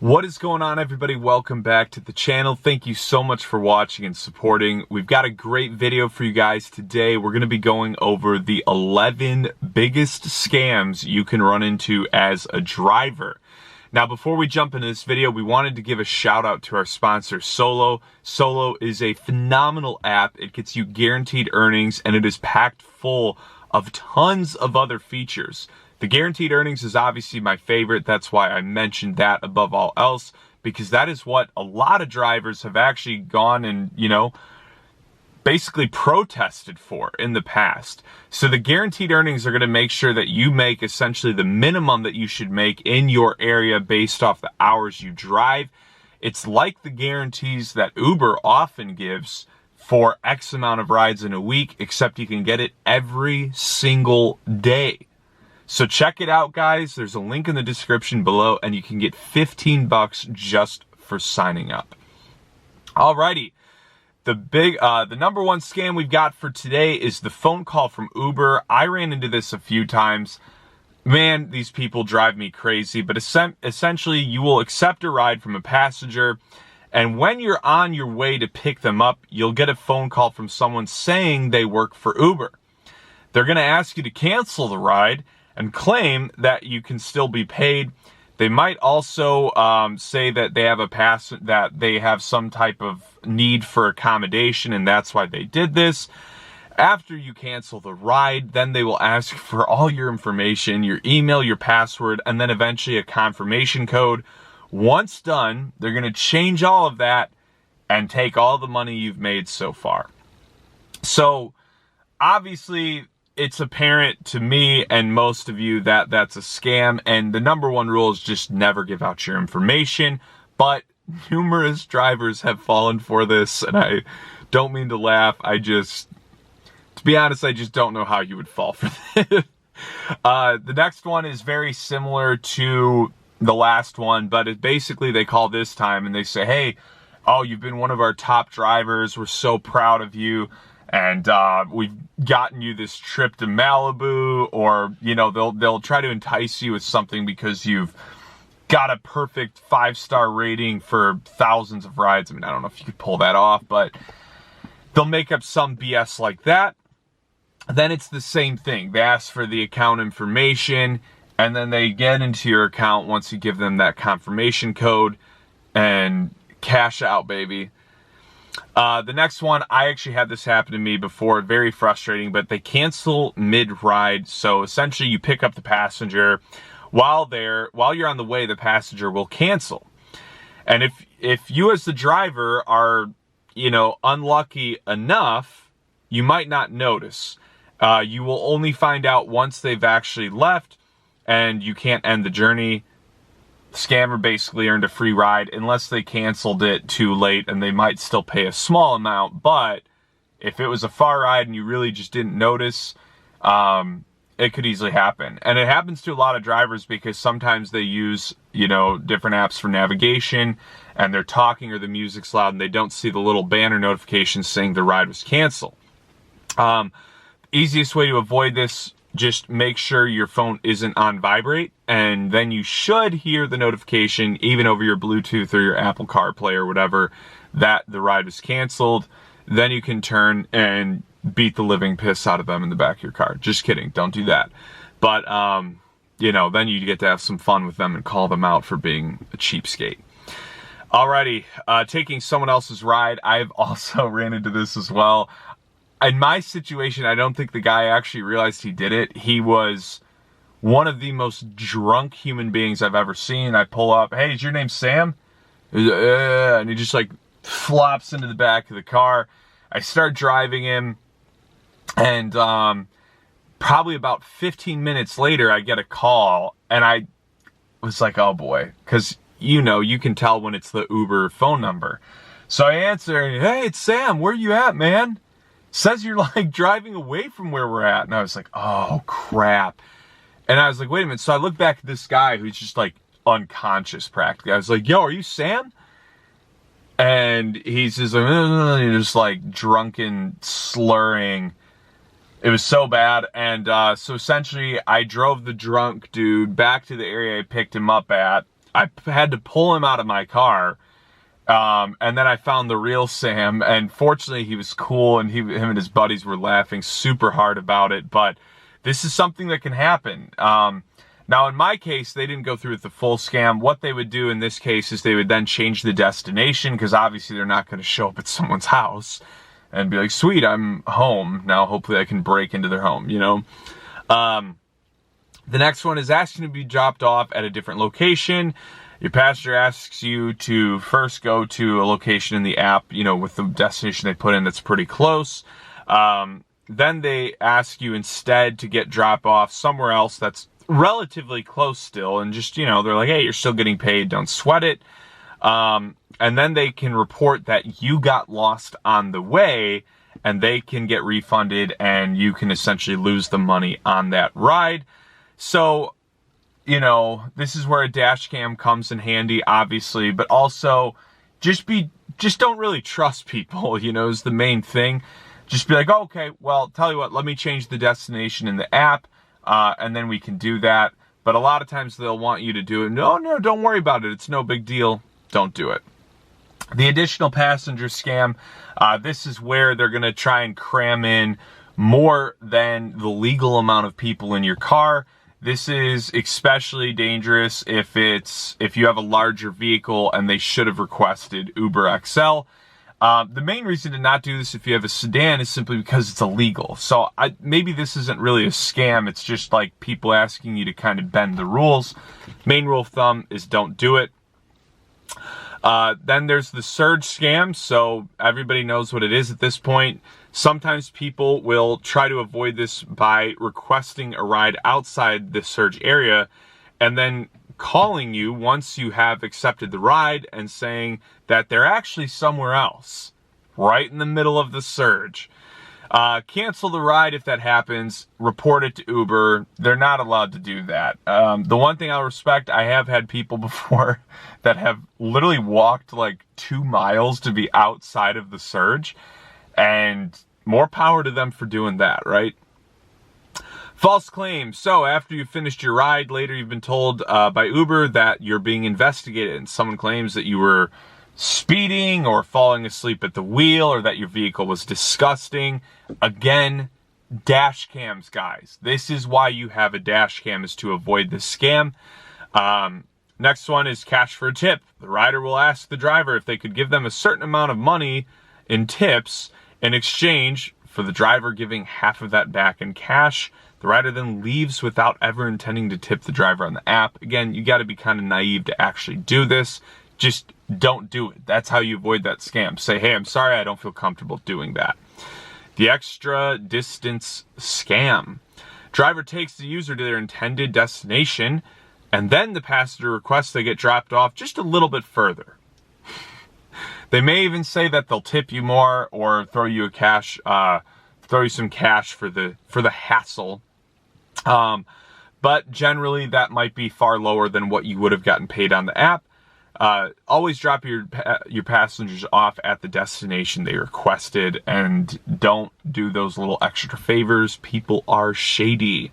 What is going on, everybody? Welcome back to the channel. Thank you so much for watching and supporting. We've got a great video for you guys today. We're going to be going over the 11 biggest scams you can run into as a driver. Now, before we jump into this video, we wanted to give a shout out to our sponsor, Solo. Solo is a phenomenal app. It gets you guaranteed earnings, and it is packed full of tons of other features. The guaranteed earnings is obviously my favorite. That's why I mentioned that above all else, because that is what a lot of drivers have actually gone and, basically protested for in the past. So the guaranteed earnings are going to make sure that you make essentially the minimum that you should make in your area based off the hours you drive. It's like the guarantees that Uber often gives for X amount of rides in a week, except you can get it every single day. So check it out, guys. There's a link in the description below, and you can get 15 bucks just for signing up. Alrighty. The number one scam we've got for today is the phone call from Uber. I ran into this a few times. Man, these people drive me crazy, but essentially you will accept a ride from a passenger, and when you're on your way to pick them up, you'll get a phone call from someone saying they work for Uber. They're going to ask you to cancel the ride and claim that you can still be paid. They might also say that they have some type of need for accommodation, and that's why they did this. After you cancel the ride, then they will ask for all your information, your email, your password, and then eventually a confirmation code. Once done, they're going to change all of that and take all the money you've made so far. So, obviously, it's apparent to me and most of you that that's a scam, and the number one rule is just never give out your information. But numerous drivers have fallen for this, and I don't mean to laugh. To be honest, I just don't know how you would fall for this. The next one is very similar to the last one, but it basically they call this time and they say, hey, you've been one of our top drivers. We're so proud of you. And we've gotten you this trip to Malibu, or, they'll try to entice you with something because you've got a perfect 5-star rating for thousands of rides. I mean, I don't know if you could pull that off, but they'll make up some BS like that. Then it's the same thing. They ask for the account information, and then they get into your account once you give them that confirmation code and cash out, baby. The next one, I actually had this happen to me before, very frustrating, but they cancel mid-ride. So essentially you pick up the passenger while you're on the way, the passenger will cancel. And if you as the driver are, unlucky enough, you might not notice. You will only find out once they've actually left, and you can't end the journey. The scammer basically earned a free ride unless they canceled it too late, and they might still pay a small amount. But if it was a far ride and you really just didn't notice, it could easily happen. And it happens to a lot of drivers because sometimes they use, different apps for navigation, and they're talking or the music's loud and they don't see the little banner notification saying the ride was canceled. Easiest way to avoid this, just make sure your phone isn't on vibrate, and then you should hear the notification even over your Bluetooth or your Apple CarPlay or whatever that the ride was canceled. Then you can turn and beat the living piss out of them in the back of your car. Just kidding, don't do that. But then you get to have some fun with them and call them out for being a cheapskate. Alrighty, taking someone else's ride. I've also ran into this as well. In my situation, I don't think the guy actually realized he did it. He was one of the most drunk human beings I've ever seen. I pull up, hey, is your name Sam? And he just flops into the back of the car. I start driving him, and probably about 15 minutes later, I get a call, and I was like, oh boy, because you can tell when it's the Uber phone number. So I answer, hey, it's Sam, where you at, man? Says you're driving away from where we're at. And I was like, oh crap. And I was like, wait a minute. So I look back at this guy who's just unconscious practically. I was like, yo, are you Sam? And he's just drunken, slurring. It was so bad. And so essentially I drove the drunk dude back to the area I picked him up at. I had to pull him out of my car. And then I found the real Sam, and fortunately he was cool, and him and his buddies were laughing super hard about it. But this is something that can happen. Now in my case, they didn't go through with the full scam. What they would do in this case is they would then change the destination, because obviously they're not going to show up at someone's house and be like, sweet, I'm home. Now hopefully I can break into their home, you know? The next one is asking to be dropped off at a different location. Your passenger asks you to first go to a location in the app, you know, with the destination they put in that's pretty close. Then they ask you instead to get dropped off somewhere else that's relatively close still, and just, you know, they're like, hey, you're still getting paid, don't sweat it. And then they can report that you got lost on the way, and they can get refunded, and you can essentially lose the money on that ride. So, you know, this is where a dash cam comes in handy, obviously, but also just don't really trust people, you know, is the main thing. Just be like, oh, okay, well, tell you what, let me change the destination in the app, and then we can do that. But a lot of times they'll want you to do it. No, don't worry about it. It's no big deal. Don't do it. The additional passenger scam, this is where they're going to try and cram in more than the legal amount of people in your car. This is especially dangerous if you have a larger vehicle and they should have requested Uber XL. The main reason to not do this if you have a sedan is simply because it's illegal. So maybe this isn't really a scam. It's just like people asking you to kind of bend the rules. Main rule of thumb is don't do it. Then there's the surge scam. So everybody knows what it is at this point. Sometimes people will try to avoid this by requesting a ride outside the surge area and then calling you once you have accepted the ride and saying that they're actually somewhere else, right in the middle of the surge. Cancel the ride if that happens. Report it to Uber. They're not allowed to do that. The one thing I'll respect, I have had people before that have literally walked like 2 miles to be outside of the surge, and more power to them for doing that, right? False claims. So after you've finished your ride, later you've been told by Uber that you're being investigated, and someone claims that you were speeding or falling asleep at the wheel, or that your vehicle was disgusting. Again, dash cams, guys. This is why you have a dash cam, is to avoid this scam. Next one is cash for a tip. The rider will ask the driver if they could give them a certain amount of money in tips in exchange for the driver giving half of that back in cash. The rider then leaves without ever intending to tip the driver on the app. Again, you got to be kind of naive to actually do this. Just don't do it. That's how you avoid that scam. Say, hey, I'm sorry, I don't feel comfortable doing that. The extra distance scam. Driver takes the user to their intended destination, and then the passenger requests they get dropped off just a little bit further. They may even say that they'll tip you more or throw you some cash for the hassle. But generally that might be far lower than what you would have gotten paid on the app. Always drop your passengers off at the destination they requested, and don't do those little extra favors. People are shady.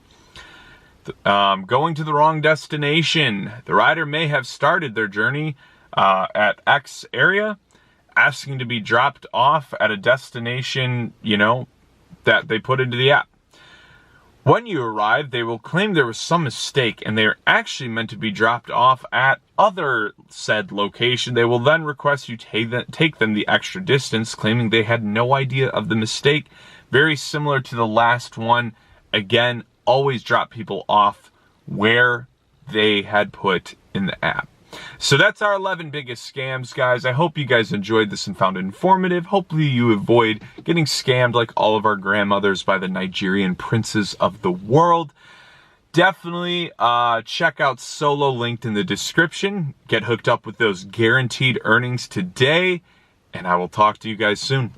Going to the wrong destination. The rider may have started their journey at X area, asking to be dropped off at a destination, you know, that they put into the app. When you arrive, they will claim there was some mistake and they are actually meant to be dropped off at other said location. They will then request you take them the extra distance, claiming they had no idea of the mistake. Very similar to the last one. Again, always drop people off where they had put in the app. So that's our 11 biggest scams, guys. I hope you guys enjoyed this and found it informative. Hopefully you avoid getting scammed like all of our grandmothers by the Nigerian princes of the world. Definitely check out Solo, linked in the description. Get hooked up with those guaranteed earnings today, and I will talk to you guys soon.